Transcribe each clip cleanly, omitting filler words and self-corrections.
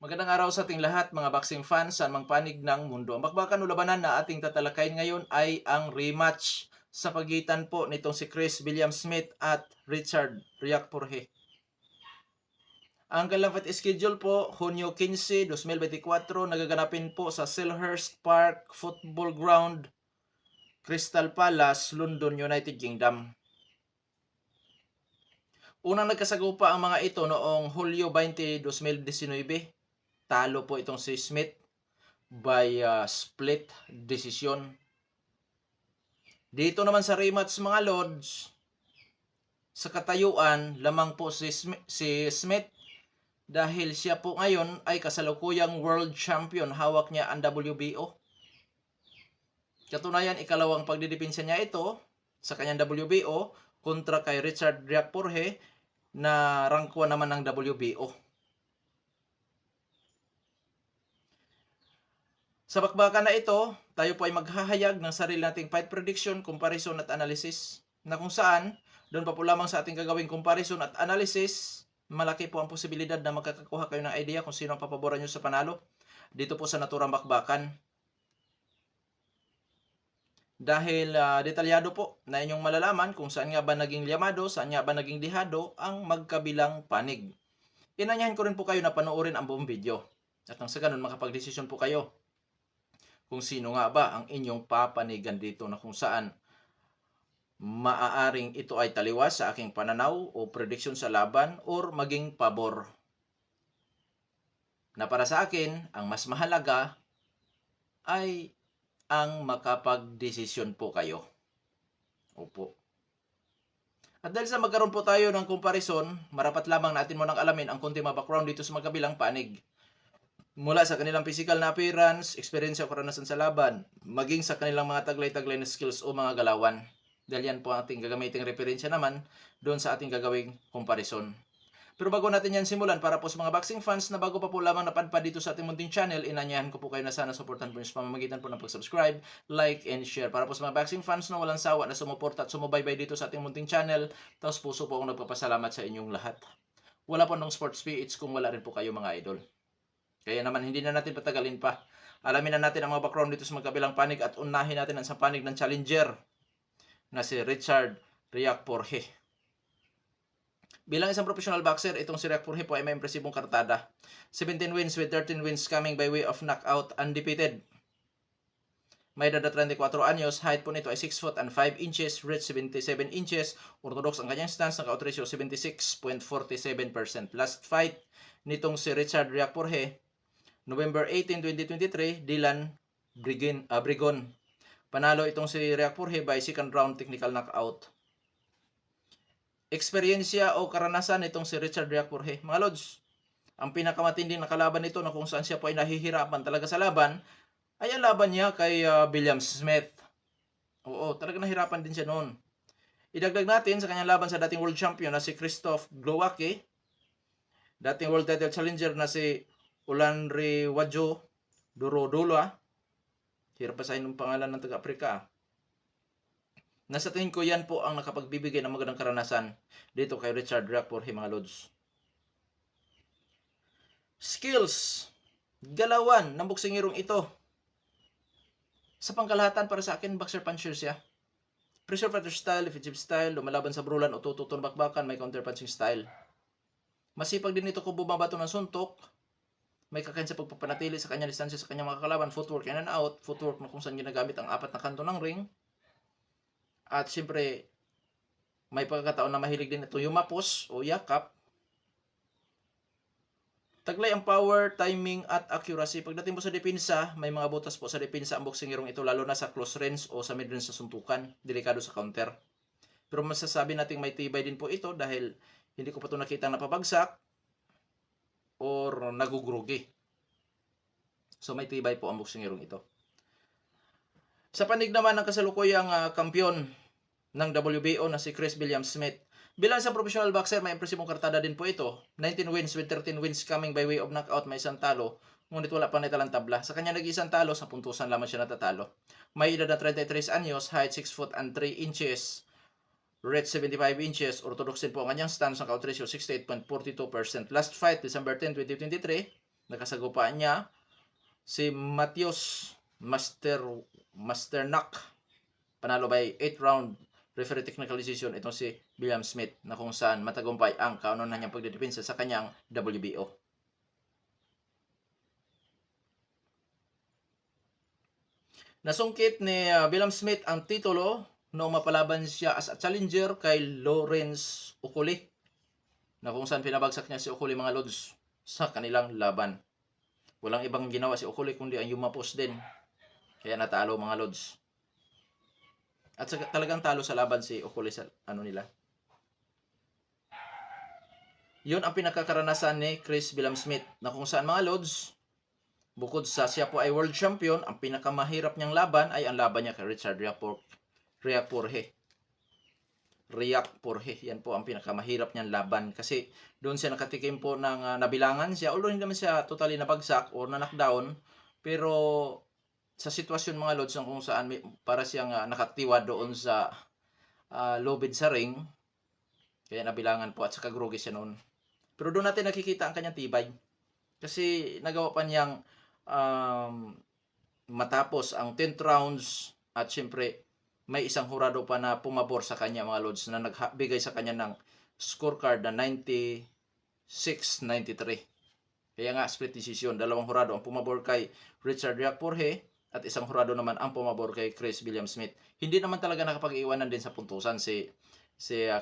Magandang araw sa ating lahat, mga boxing fans saan mang panig ng mundo. Ang bakbakan o labanan na ating tatalakayin ngayon ay ang rematch sa pagitan po nitong si Chris William Smith at Richard Riak Purhe. Ang kanilang fight schedule po, Hunyo 15, 2024, nagaganapin po sa Selhurst Park Football Ground, Crystal Palace, London, United Kingdom. Unang nagkasagupa ang mga ito noong Hulyo 20, 2019. Talo po itong si Smith by split decision. Dito naman sa rematch mga lords, sa katayuan lamang po si Smith dahil siya po ngayon ay kasalukuyang world champion. Hawak niya ang WBO. Katunayan, ikalawang pagdidepensa niya ito sa kanyang WBO kontra kay Richard Riak Purhe na rank 1 naman ng WBO. Sa bakbakan na ito, tayo po ay maghahayag ng sarili nating fight prediction, comparison at analysis na kung saan, doon pa po lamang sa ating gagawing comparison at analysis, malaki po ang posibilidad na makakakuha kayo ng idea kung sino ang papaboran nyo sa panalo dito po sa naturang bakbakan. Dahil detalyado po na inyong malalaman kung saan nga ba naging liyamado, saan nga ba naging dihado ang magkabilang panig. Inanyahan ko rin po kayo na panoorin ang buong video at nang sa ganun makapagdesisyon po kayo kung sino nga ba ang inyong papanigan dito na kung saan maaaring ito ay taliwas sa aking pananaw o prediction sa laban or maging pabor. Na para sa akin, ang mas mahalaga ay ang makapagdesisyon po kayo. Opo. At dahil sa magkaroon po tayo ng comparison, marapat lamang natin mo nang alamin ang konti background dito sa magkabilang panig. Mula sa kanilang physical na appearance, experience o karanasan sa laban, maging sa kanilang mga taglay-taglay na skills o mga galawan. Dahil yan po ang ating gagamiting referensya naman doon sa ating gagawing comparison. Pero bago natin yan simulan, para po sa mga boxing fans na bago pa po lamang napadpad dito sa ating munting channel, inanyahan ko po kayo na sana supportan po yung pamamagitan po ng pag-subscribe, like, and share. Para po sa mga boxing fans na walang sawa na sumuporta at sumubaybay dito sa ating munting channel, taos puso po akong nagpapasalamat sa inyong lahat. Wala po ng sports PH kung wala rin po kayo mga idol. Kaya naman hindi na natin patagalin pa. Alamin na natin ang mga background dito sa magkabilang panig at unahin natin ang isang panig ng challenger na si Richard Riak Purhe. Bilang isang professional boxer, itong si Riak Purhe po ay may impresibong kartada. 17 wins with 13 wins coming by way of knockout, undefeated. May edad na 34 anyos, height po nito ay 6 foot and 5 inches, reach 77 inches, orthodox ang kanyang stance, knockout ratio 76.47%. Last fight nitong si Richard Riak Purhe, November 18, 2023, Dylan Brigon. Panalo itong si Riak Purhe by second round technical knockout. Eksperyensya o karanasan nitong si Richard Riak Purhe. Mga lods, ang pinakamatinding nakalaban nito na kung saan siya po ay nahihirapan talaga sa laban, ay ang laban niya kay William Smith. Oo, talaga nahirapan din siya noon. Idagdag natin sa kanyang laban sa dating world champion na si Krzysztof Glowacki, dating world title challenger na si Ulanriwadjo Durodula. Hirap pa sa inong pangalan ng taga-Afrika. Nasa tingin ko yan po ang nakapagbibigay ng magandang karanasan dito kay Richard Riak Purhe mga lods. Skills. Galawan ng boksingirong ito. Sa pangkalahatan para sa akin, boxer puncher siya. Pressure fighter style, defensive style, lumalaban sa brulan o tututun bakbakan, may counter punching style. Masipag din ito kung bumabato ng suntok. May kakain sa pagpapanatili sa kanyang distansya sa kanyang mga kalaban, footwork in and out, footwork na kung saan ginagamit ang apat na kanto ng ring. At siyempre, may pagkakataon na mahilig din ito yumapos o yakap. Taglay ang power, timing at accuracy. Pagdating po sa depensa, may mga butas po sa depensa ang boksingirong ito, lalo na sa close range o sa mid range sa suntukan. Delikado sa counter. Pero masasabi natin may tibay din po ito dahil hindi ko pa ito nakita napabagsak or nagugrugi. So may tibay po ang boksingirong ito. Sa panig naman ng kasalukuyang kampiyon ng WBO na si Chris William Smith. Bilang isang professional boxer, may impresibong kartada din po ito. 19 wins with 13 wins coming by way of knockout, may isang talo. Ngunit wala pang naitalang tabla. Sa kanya nag-isang talo, sa puntusan lamang siya natatalo. May edad na 33 anyos, height 6 foot and 3 inches. Reach 75 inches, orthodox din po ang kanyang stance, knockout ratio 68.42%. Last fight, December 10, 2023, Nakasagupaan niya si Matthews Masternak. Panalo by 8 round referee technical decision itong si William Smith, na kung saan matagumpay ang kaunahan niyang pagdedepensa sa kanyang WBO. Nasungkit ni William Smith ang titulo noong mapalaban siya as a challenger kay Lawrence Okoli, na kung saan pinabagsak niya si Okoli, mga lods, sa kanilang laban. Walang ibang ginawa si Okoli kundi ang yumapos din. Kaya natalo, mga lods. At talagang talo sa laban si Okoli sa nila. Yun ang pinakakaranasan ni Chris William Smith, na kung saan, mga lods, bukod sa siya po ay world champion, ang pinakamahirap niyang laban ay ang laban niya kay Richard Riakporhe. Yan po ang pinakamahirap niyang laban, kasi doon siya nakatikim po ng nabilangan siya, although hindi naman siya totally nabagsak or na-knockdown, pero sa sitwasyon, mga lods, kung saan para siyang nakatiwa doon sa lobid sa ring, kaya nabilangan po at saka grogi siya noon. Pero doon natin nakikita ang kanyang tibay, kasi nagawa pa niyang matapos ang 10th rounds, at syempre may isang hurado pa na pumabor sa kanya, mga lods, na nagbigay sa kanya ng scorecard na 96-93. Kaya nga split decision, dalawang hurado ang pumabor kay Richard Riakporhe at isang hurado naman ang pumabor kay Chris William Smith. Hindi naman talaga nakapag-iwanan din sa puntusan si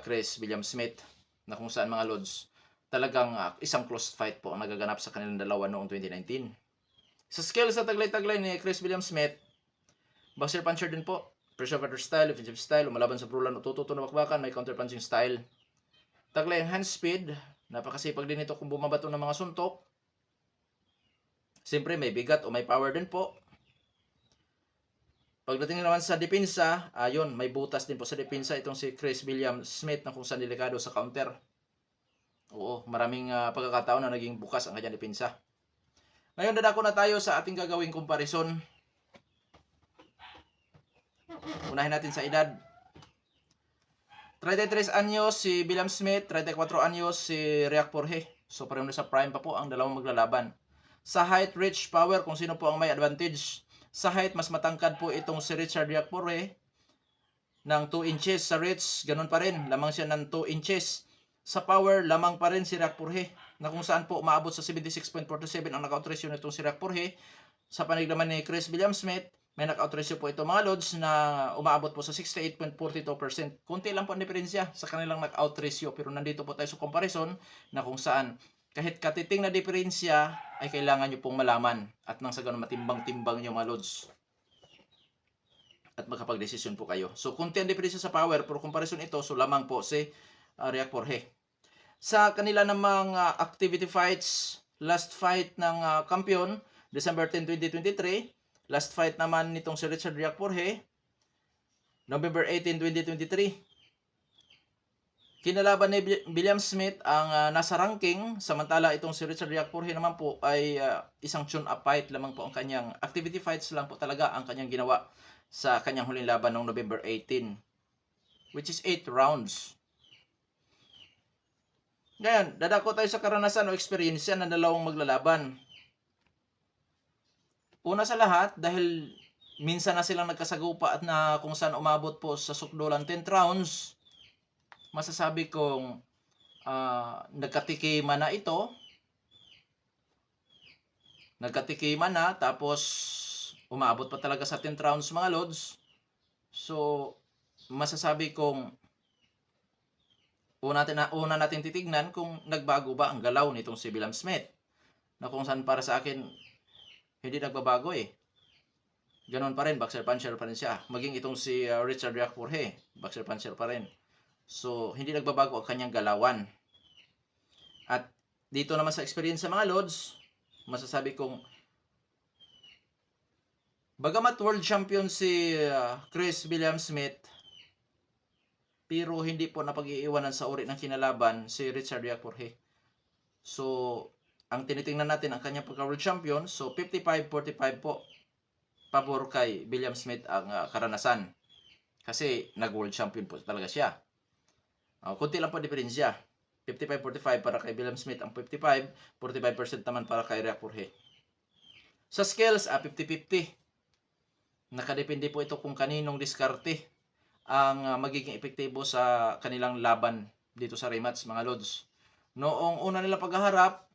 Chris William Smith, na kung saan, mga lods, talagang isang close fight po ang nagaganap sa kanilang dalawa noong 2019. Sa skill sa taglay-taglay ni Chris William Smith, boxer puncher din po. Pressure cutter style, offensive style, umalaban sa brulan o tututo na bakbakan, may counter punching style. Taglay ang hand speed, napakasipag din ito kung bumabato ng mga suntok. Siyempre may bigat o may power din po. Pagdating naman sa depensa, ayun, may butas din po sa depensa itong si Chris William Smith, na kung saan delikado sa counter. Oo, maraming pagkakataon na naging bukas ang kanyang depensa. Ngayon, dadako na tayo sa ating gagawing comparison. Unahin natin sa edad. 33 anyos si William Smith, 34 anyos si Riakporhe. So pareho na sa prime pa po ang dalawang maglalaban. Sa height, reach, power, kung sino po ang may advantage. Sa height, mas matangkad po itong si Richard Riakporhe ng 2 inches. Sa reach, ganun pa rin, lamang siya ng 2 inches. Sa power, lamang pa rin si Riakporhe, na kung saan po umaabot sa 76.47 ang knockout ratio nitong si Riakporhe. Sa panig naman ni Chris William Smith, may knockout ratio po ito, mga lods, na umaabot po sa 68.42%. Kunti lang po ang diferensya sa kanilang knockout ratio, pero nandito po tayo sa comparison, na kung saan kahit katiting na diferensya ay kailangan nyo pong malaman, at nang sa ganun matimbang-timbang nyo, mga lods, at makapag-desisyon po kayo. So kunti ang diferensya sa power, pero comparison ito, so lamang po si Riakporhe. Sa kanila namang activity fights, last fight ng kampiyon, December 10, 2023. Last fight naman nitong si Richard Riakporhe, November 18, 2023. Kinalaban ni William Smith ang nasa ranking, samantala itong si Richard Riakporhe naman po ay isang tune-up fight lamang po ang kanyang. Activity fights lang po talaga ang kanyang ginawa sa kanyang huling laban noong November 18, which is 8 rounds. Ngayon, dadako tayo sa karanasan o experience ng dalawang maglalaban. Una sa lahat, dahil minsan na silang nagkasagupa at na kung saan umabot po sa sukdulan 10 rounds, masasabi kong nagkatikiman na ito. Nagkatikiman na, tapos umabot pa talaga sa 10 rounds, mga lods. So, masasabi kong una natin titignan kung nagbago ba ang galaw nitong si William Smith, na kung saan para sa akin hindi nagbabago eh. Ganon pa rin, boxer puncher pa rin siya. Maging itong si Richard Riakporhe, boxer puncher pa rin. So hindi nagbabago ang kanyang galawan. At dito naman sa experience sa mga lods, masasabi kong bagamat world champion si Chris William Smith, pero hindi po napag-iiwanan sa uri ng kinalaban si Richard Riakporhe. So ang tinitingnan natin ang kanyang pagka-world champion, so 55-45 po pabor kay William Smith ang karanasan. Kasi nag-world champion po talaga siya. Kunti lang po diferensya. 55-45 para kay William Smith ang 55, 45% naman para kay Rhea Purhe. Sa skills, 50-50. Nakadepende po ito kung kaninong diskarte ang magiging epektibo sa kanilang laban dito sa rematch, mga lods. Noong una nila paghaharap,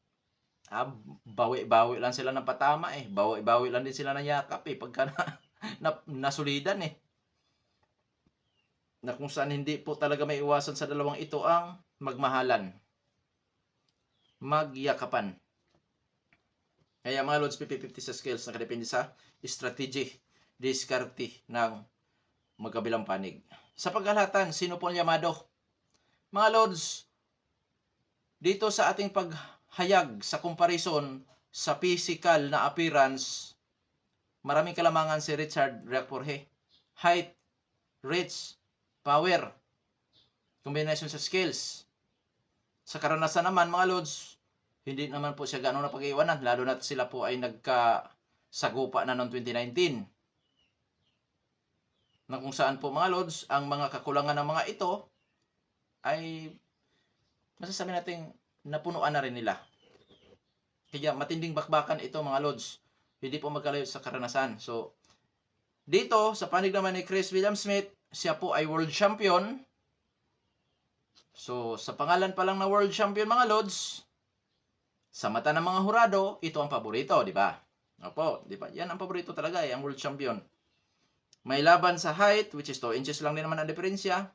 bawi-bawi lang sila ng patama eh. Bawi-bawi lang din sila ng yakap eh. Pagka nasulidan eh. Na kung saan hindi po talaga may iwasan sa dalawang ito ang magmahalan, magyakapan. Kaya mga lods, 50-50 sa skills, nakadepende sa strategy, diskarte ng magkabilang panig. Sa paghalatan, sino po ang yamado? Mga lods, dito sa ating paghayag sa comparison sa physical na appearance, maraming kalamangan si Richard Rhea Purhe. Height, reach, power, combination sa skills. Sa karanasan naman, mga lods, hindi naman po siya gano'n na pag-iwanan, lalo na sila po ay nagkasagupa na noong 2019. Na kung saan po, mga lods, ang mga kakulangan ng mga ito ay masasabi natin napunuan na rin nila. Kaya matinding bakbakan ito, mga lods. Hindi po magkalayo sa karanasan. So, dito, sa panig naman ni Chris William Smith, siya po ay world champion. So, sa pangalan pa lang na world champion, mga lods, sa mata ng mga hurado, ito ang paborito, di ba? Opo, di ba? Yan ang paborito talaga ang world champion. May laban sa height, which is 2 inches lang din naman ang diferensya.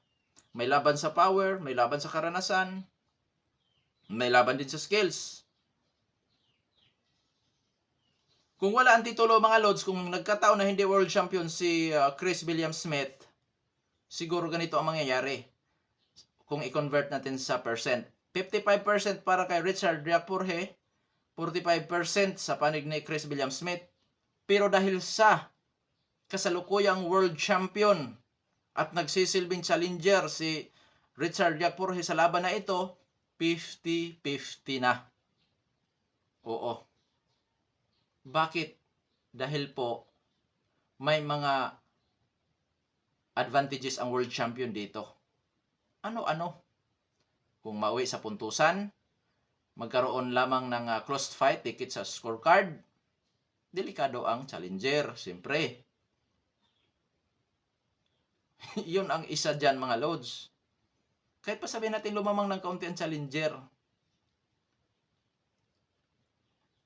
May laban sa power, may laban sa karanasan, may laban din sa skills. Kung wala ang titulo, mga lods, kung nagkataon na hindi world champion si Chris William Smith, siguro ganito ang mangyayari. Kung i-convert natin sa percent. 55% para kay Richard Rhea Purhe, 45% sa panig ni Chris William Smith. Pero dahil sa kasalukuyang world champion at nagsisilbing challenger si Richard Rhea Purhe sa laban na ito, 50-50 na. Oo. Bakit? Dahil po may mga advantages ang world champion dito. Ano-ano? Kung mauwi sa puntusan, magkaroon lamang ng closed fight, ticket sa scorecard, delikado ang challenger, siyempre. Yun ang isa dyan, mga lods. Kahit pa sabihin natin lumamang ng kaunti ang challenger,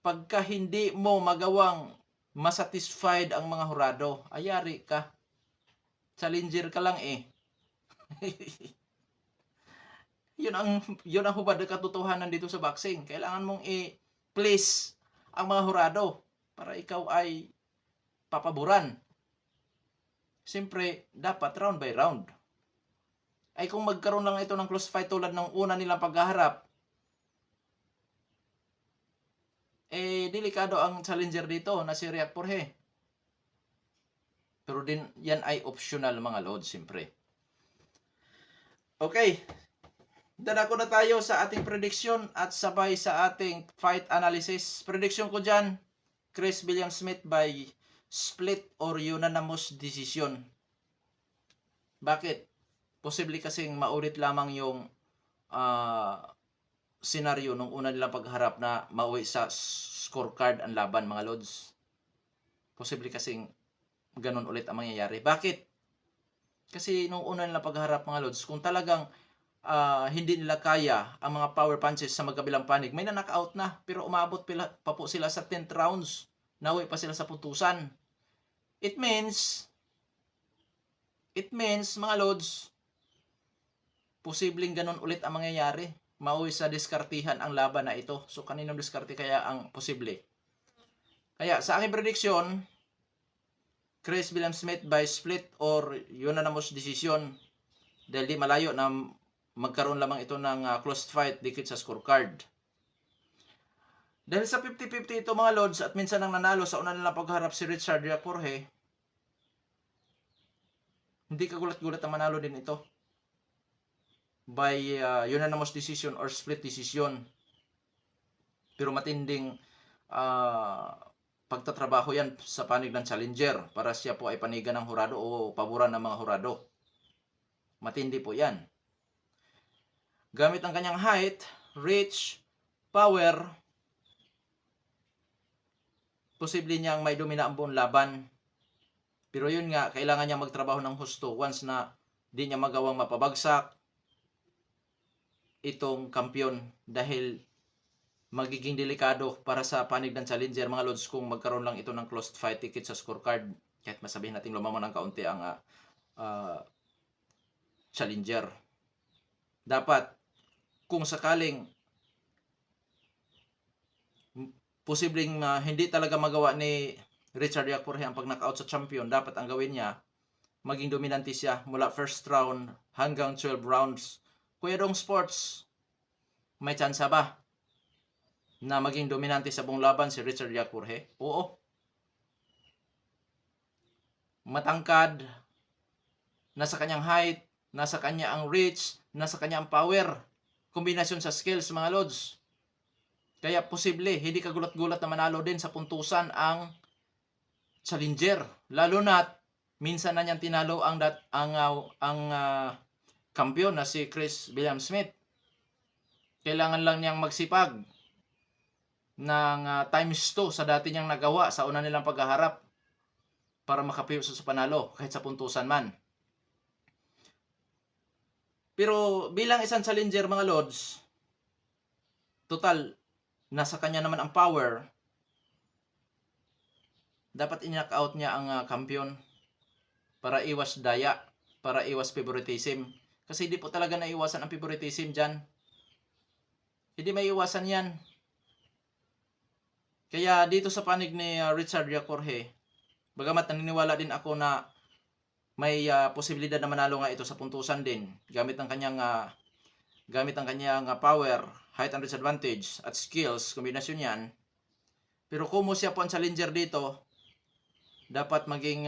pagka hindi mo magawang masatisfied ang mga hurado, ayari ka. Challenger ka lang eh. Yun ang hubad na katotohanan dito sa boxing. Kailangan mong i-please ang mga hurado para ikaw ay papaboran. Siyempre, dapat round by round. Ay kung magkaroon lang ito ng close fight tulad ng una nilang paghaharap, delikado ang challenger dito na si Rhea Purhe. Pero din, yan ay optional, mga lods, siyempre. Okay. Dadako na tayo sa ating prediction at sabay sa ating fight analysis. Prediction ko dyan, Chris William Smith by split or unanimous decision. Bakit? Posible kasing maulit lamang yung senaryo nung una nilang pagharap na mauwi sa scorecard ang laban, mga lods. Posible kasing ganun ulit ang mangyayari. Bakit? Kasi nung una nilang pagharap, mga lods, kung talagang hindi nila kaya ang mga power punches sa magkabilang panig, may na-knockout na, pero umabot pa po sila sa 10th rounds. Nauwi pa sila sa putusan. It means, mga lods, posibleng ganun ulit ang mangyayari. Mauwi sa diskartihan ang laban na ito. So, kaninong diskarte kaya ang posible? Kaya, sa aking prediction, Chris William Smith by split or unanimous decision, dahil di malayo na magkaroon lamang ito ng closed fight dikit sa scorecard. Dahil sa 50-50 ito, mga lods, at minsan nang nanalo sa una nilang pagharap si Richard Rhea Purhe, hindi kagulat-gulat ang manalo din ito by unanimous decision or split decision. Pero matinding pagtatrabaho yan sa panig ng challenger para siya po ay panigan ng hurado o paboran ng mga hurado. Matindi po yan. Gamit ang kanyang height, reach, power, posible niyang may domina ang buong laban. Pero yun nga, kailangan niya magtrabaho ng husto once na di niya magawang mapabagsak itong kampiyon dahil magiging delikado para sa panig ng challenger mga lods kung magkaroon lang ito ng closed fight ticket sa scorecard kahit masabihin natin lumamang ng kaunti ang challenger. Dapat kung sakaling posibleng hindi talaga magawa ni Richard Yakporhe ang pag-knockout sa champion, dapat ang gawin niya maging dominante siya mula first round hanggang 12 rounds. Kuya Dong Sports, may tsansa ba na maging dominante sa buong laban si Richard Yakporhe? Oo. Matangkad, nasa kanyang height, nasa kanya ang reach, nasa kanya ang power, kombinasyon sa skills mga lods. Kaya posible, hindi ka gulat-gulat na manalo din sa puntusan ang challenger. Lalo na minsan na niyang tinalo ang kampiyon na si Chris William-Smith. Kailangan lang niyang magsipag ng times 2 sa dati niyang nagawa sa una nilang paghaharap para makapiyo sa panalo kahit sa puntusan man. Pero bilang isang challenger mga lods, total nasa kanya naman ang power, dapat in-knock-out niya ang kampiyon para iwas daya, para iwas favoritism. Kasi hindi po talaga naiwasan ang favoritism dyan. Hindi may iwasan yan. Kaya dito sa panig ni Richard Yakporhe, bagamat naniniwala din ako na may posibilidad na manalo nga ito sa puntusan din gamit ang kanyang power, height and reach advantage at skills, kombinasyon yan. Pero kung siya po ang challenger dito, dapat maging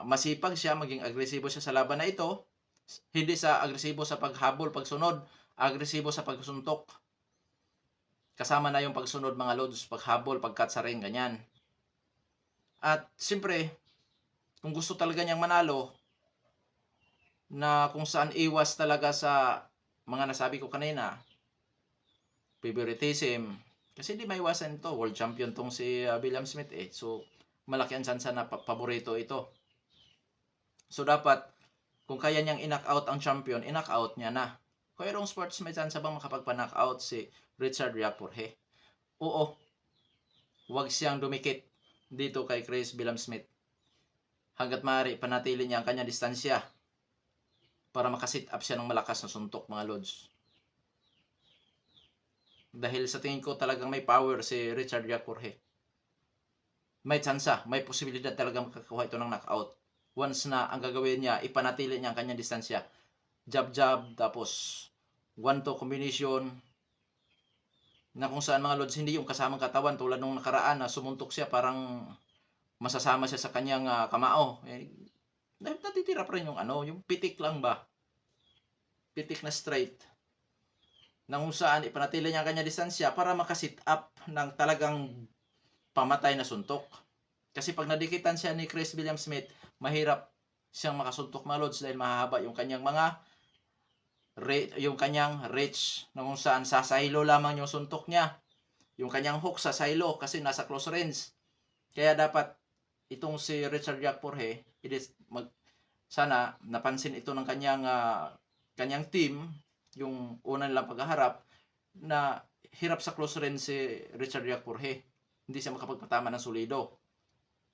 masipag siya, maging agresibo siya sa laban na ito. Hindi sa agresibo sa paghabol, pagsunod, agresibo sa pagsuntok. Kasama na yung pagsunod mga lods, paghabol, pagkat sa ring, ganyan. At siyempre, kung gusto talaga niyang manalo, na kung saan iwas talaga sa mga nasabi ko kanina, favoritism, kasi di maiwasan ito, world champion tong si William-Smith eh. So, malaki ang tsansa na paborito ito. So, dapat, kung kaya niyang in-knock-out ang champion, in-knock-out niya na. Kuya Dong Sports, may tsansa bang makapagpa-knock-out si Richard Yakporhe? Oo. Huwag siyang dumikit dito kay Chris William-Smith. Hanggat maaari, panatili niya ang kanyang distansya para makasit up siya ng malakas na suntok mga lods. Dahil sa tingin ko talagang may power si Richard Yakporhe. May tsansa, may posibilidad talagang makakuha ito ng knockout. Once na ang gagawin niya, ipanatili niya ang kanyang distansya. Jab-jab, tapos 1-2 combination, na kung saan mga lods, hindi yung kasamang katawan tulad nung nakaraan na sumuntok siya, parang masasama siya sa kanyang kamao. Natitira pa rin yung yung pitik lang ba? Pitik na straight. Na kung saan ipanatili niya ang kanyang distansya para makasit up ng talagang pamatay na suntok. Kasi pag nadikitan siya ni Chris William-Smith, mahirap siyang makasuntok mga lods dahil mahahaba yung kanyang reach na kung saan sa silo lamang yung suntok niya. Yung kanyang hook sa silo kasi nasa close range. Kaya dapat itong si Richard Yakporhe, sana napansin ito ng kanyang team, yung una nilang paghaharap, na hirap sa close range si Richard Yakporhe. Hindi siya makapagpatama ng solido.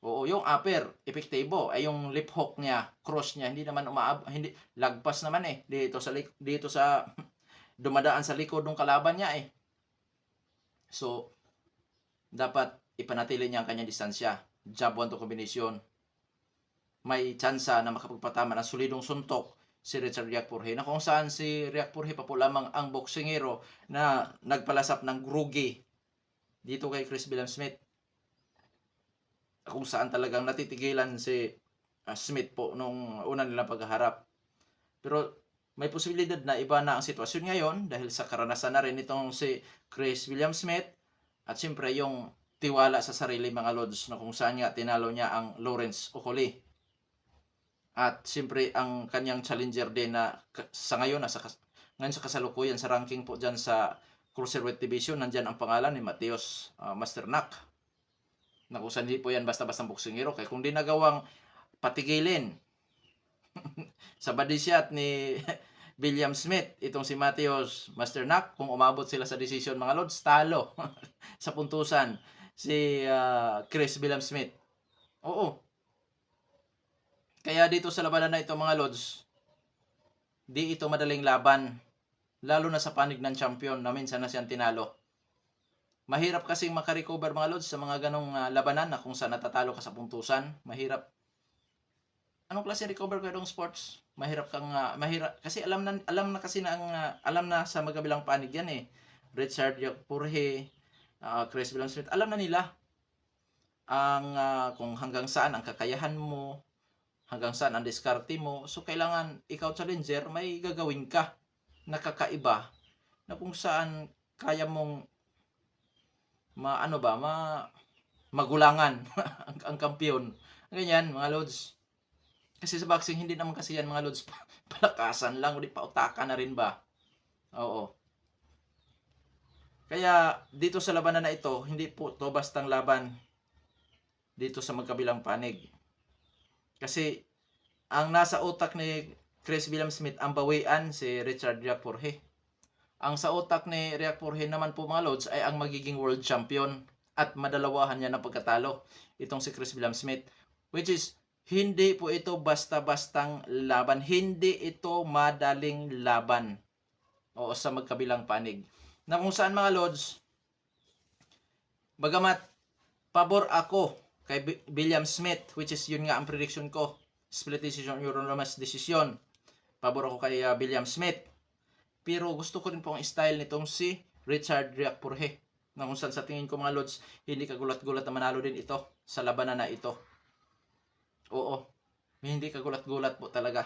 Oo, yung upper, epektibo, ay yung lip hook niya, cross niya, hindi naman hindi lagpas naman eh. Dito sa dumadaan sa likod ng kalaban niya eh. So, dapat ipanatili niya ang kanyang distansya. Jab 1-2 combination. May tsansa na makapagpatama ng solidong suntok si Richard Yakporhe, na kung saan si Yakporhe pa po lamang ang boksingero na nagpalasap ng grugi dito kay Chris William-Smith, kung saan talagang natitigilan si Smith po nung una nilang paghaharap. Pero may posibilidad na iba na ang sitwasyon ngayon dahil sa karanasan na rin itong si Chris William-Smith at siyempre yung tiwala sa sarili mga lods, na kung saan nga tinalo niya ang Lawrence Okolie. At siyempre ang kanyang challenger din na sa ngayon Ngayon sa kasalukuyan sa ranking po dyan sa Cruiserweight Division, nandyan ang pangalan ni Mateos Masternak. Na kung saan hindi po yan basta-basta boksingero. Kaya kung di nagawang patigilin sa body shot ni William Smith, itong si Mateos Masternak, kung umabot sila sa decision mga lods, talo sa puntusan si Chris William Smith. Oo. Kaya dito sa labanan na ito mga lods, di ito madaling laban. Lalo na sa panig ng champion na minsan na siyang tinalo. Mahirap kasing makarecover mga lods sa mga ganong labanan na kung saan natatalo ka sa puntusan. Mahirap. Anong klase recover ko itong sports? Mahirap kang mahirap kasi alam na kasi na ang alam na sa magkabilang panig yan eh. Richard Purhe, Chris William Smith, alam na nila ang kung hanggang saan ang kakayahan mo, hanggang saan ang diskarte mo. So kailangan ikaw challenger may gagawin ka nakakaiba na kung saan kaya mong magulangan ang kampiyon. Ganyan mga lods. Kasi sa boxing hindi naman kasi yan mga lods palakasan lang, hindi pautakan na rin ba? Oo. Kaya dito sa labanan na ito, hindi po to bastang laban dito sa magkabilang panig. Kasi ang nasa utak ni Chris William Smith ang bawian si Richard Purhe. Ang sa utak ni Purhe naman po mga lods ay ang magiging world champion at madalawahan niya ng pagkatalo itong si Chris William Smith, which is hindi po ito basta-bastang laban, hindi ito madaling laban o sa magkabilang panig na kung saan mga lods, bagamat pabor ako kay William Smith, which is yun nga ang prediction ko, split decision, unanimous decision, pabor ako kay William Smith. Pero gusto ko rin po ang style nitong si Richard Purhe. Na kung saan sa tingin ko mga lods, hindi kagulat-gulat na manalo din ito sa labanan na ito. Oo, hindi kagulat-gulat po talaga.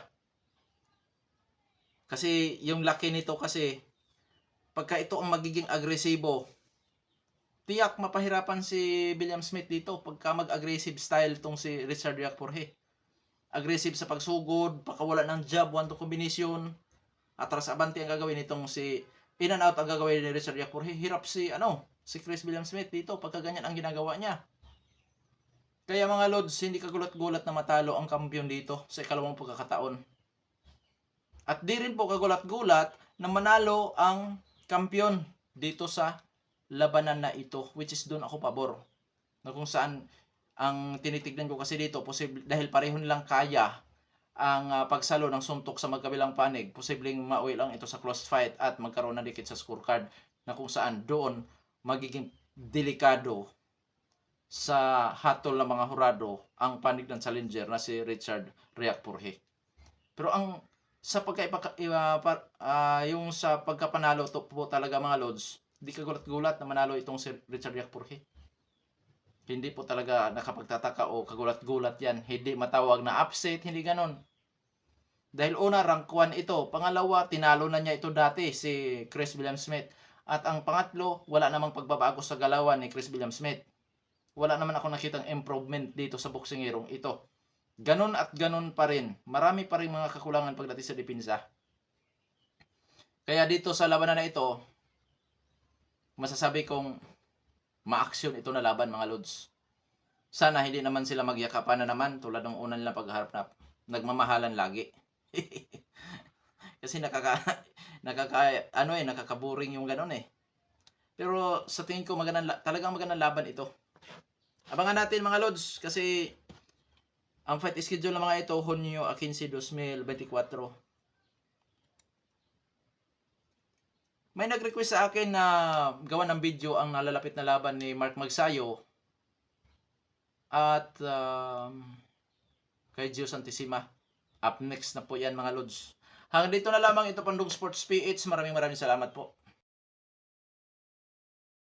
Kasi yung laki nito kasi, pagka ito ang magiging agresibo, tiyak mapahirapan si William Smith dito pagka mag-aggressive style itong si Richard Purhe. Aggressive sa pagsugod, pakawala ng jab, 1-2 combination, atras abante ang gagawin nitong si in and out ang gagawin ni Richard Purhe. Hirap si Chris William Smith dito pagka ganyan ang ginagawa niya. Kaya mga lods, hindi kagulat-gulat na matalo ang kampiyon dito sa ikalawang pagkakataon. At di rin po kagulat-gulat na manalo ang kampiyon dito sa labanan na ito, which is doon ako pabor. Na kung saan ang tinitignan ko kasi dito, posible, dahil pareho nilang kaya ang pagsalo ng suntok sa magkabilang panig, posibleng mauwi lang ito sa close fight at magkaroon ng dikit sa scorecard na kung saan doon magiging delikado sa hatol ng mga hurado ang panig ng challenger na si Richard Purhe. Pero ang sa yung sa pagkapanalo to po talaga mga lods, di kagulat-gulat na manalo itong si Richard Purhe. Hindi po talaga nakapagtataka o kagulat-gulat yan. Hindi matawag na upset, hindi ganon. Dahil una, rank 1 ito. Pangalawa, tinalo na niya ito dati, si Chris William Smith. At ang pangatlo, wala namang pagbabago sa galawan ni Chris William Smith. Wala naman ako nakitang improvement dito sa boksingerong ito. Ganon at ganon pa rin. Marami pa rin mga kakulangan pagdating sa depensa. Kaya dito sa labanan na ito, masasabi kong ma-action ito na laban mga lods. Sana hindi naman sila magyakapan na naman tulad ng una nilang pagharap na nagmamahalan lagi. Kasi nakakaboring yung ganun eh. Pero sa tingin ko talagang magandang laban ito. Abangan natin mga lods kasi ang fight schedule ng mga ito Hunyo 15, 2024. May nag-request sa akin na gawa ng video ang nalalapit na laban ni Mark Magsayo at kay Gio Santissima. Up next na po yan mga lods. Hanggang dito na lamang ito Pandong Sports PH. Maraming salamat po.